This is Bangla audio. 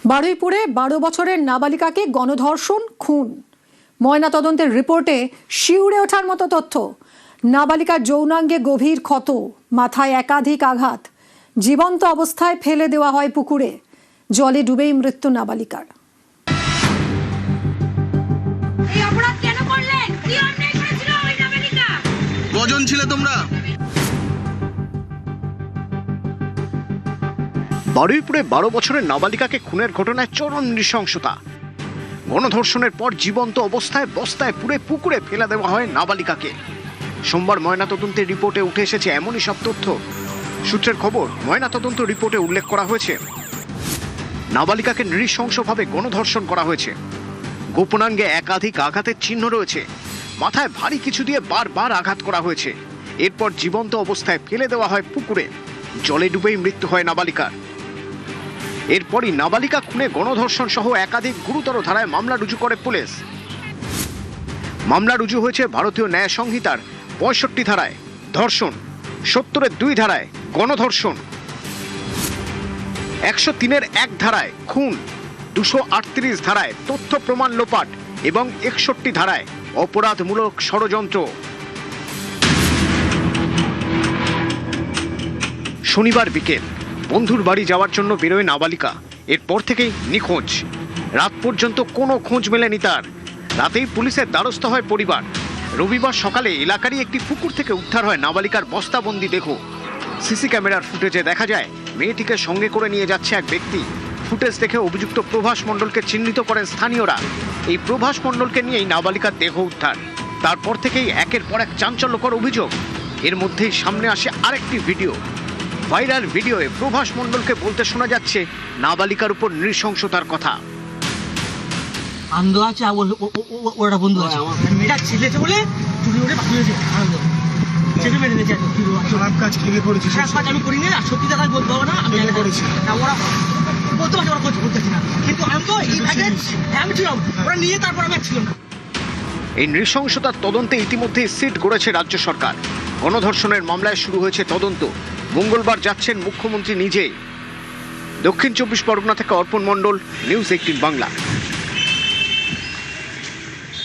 বারুইপুরে 12 বছরের নাবালিকাকে গণধর্ষণ, খুন। ময়নাতদন্তের রিপোর্টে শিউরে ওঠার মতো তথ্য। নাবালিকার যৌনাঙ্গে গভীর ক্ষত, মাথায় একাধিক আঘাত, জীবন্ত অবস্থায় ফেলে দেওয়া হয় পুকুরে। জলে ডুবেই মৃত্যু নাবালিকার। কজন ছিলে তোমরা? বারুইপুরে 12 বছরের নাবালিকাকে খুনের ঘটনায় চরম নৃশংসতা। গণধর্ষণের পর জীবন্ত অবস্থায় বস্তায় পুড়ে পুকুরে ফেলে দেওয়া হয় নাবালিকাকে। সোমবার ময়নাতদন্তের রিপোর্টে উঠে এসেছে এমনই সব তথ্য। সূত্রের খবর, ময়নাতদন্ত রিপোর্টে উল্লেখ করা হয়েছে নাবালিকাকে নৃশংসভাবে গণধর্ষণ করা হয়েছে। গোপনাঙ্গে একাধিক আঘাতের চিহ্ন রয়েছে। মাথায় ভারী কিছু দিয়ে বারবার আঘাত করা হয়েছে। এরপর জীবন্ত অবস্থায় ফেলে দেওয়া হয় পুকুরে। জলে ডুবেই মৃত্যু হয় নাবালিকার। এরপরই নাবালিকা খুনে গণধর্ষণ সহ একাধিক গুরুতর ধারায় মামলা রুজু করে পুলিশ। মামলা রুজু হয়েছে ভারতীয় ন্যায় সংহিতার 65 ধারায় ধর্ষণ, 70-এর 2 ধারায় গণধর্ষণ, 103-এর 1 ধারায় খুন, 238 ধারায় তথ্য প্রমাণ লোপাট এবং 61 ধারায় অপরাধমূলক ষড়যন্ত্র। শনিবার বিকেল বন্ধুর বাড়ি যাওয়ার জন্য বেরোয় নাবালিকা। এরপর থেকেই নিখোঁজ। রাত পর্যন্ত কোনো খোঁজ মেলেনি তার। রাতেই পুলিশের দ্বারস্থ হয় পরিবার। রবিবার সকালে এলাকারই একটি পুকুর থেকে উদ্ধার হয় নাবালিকার বস্তাবন্দি দেহ। সিসি ক্যামেরার ফুটেজে দেখা যায় মেয়েটিকে সঙ্গে করে নিয়ে যাচ্ছে এক ব্যক্তি। ফুটেজ দেখে অভিযুক্ত প্রভাস মণ্ডলকে চিহ্নিত করেন স্থানীয়রা। এই প্রভাস মণ্ডলকে নিয়েই নাবালিকার দেহ উদ্ধার। তারপর থেকেই একের পর এক চাঞ্চল্যকর অভিযোগ। এর মধ্যেই সামনে আসে আরেকটি ভিডিও। ভাইরাল ভিডিওয়ে প্রভাস মণ্ডলকে বলতে শোনা যাচ্ছে নাবালিকার উপর নৃশংসতার কথা। আনন্দ আছে, ওরা বন্ধু আছে, এটা ছেলেছে বলে চুরি করে পাঠিয়েছে। আনন্দ ছেলে মেরে দিয়েছে। খারাপ কাজ কি করেছিস? খারাপ কাজ আমি করিনি, আর সত্যি কথা বলতে পারবো না। আমি করেছি না, ওরা বলতে পারছে, ওরা করতেছি না, কিন্তু আনন্দ এই ভাগে আমি ছিলাম, ওরা নিয়ে তারপর আমি ছিলাম না। এই নৃশংসতার তদন্তে ইতিমধ্যে সিট গড়েছে রাজ্য সরকার। গণধর্ষণের মামলায় শুরু হয়েছে তদন্ত। মঙ্গলবার যাচ্ছেন মুখ্যমন্ত্রী নিজেই। দক্ষিণ 24 পরগনা থেকে অর্পণ মণ্ডল, নিউজ 18 বাংলা।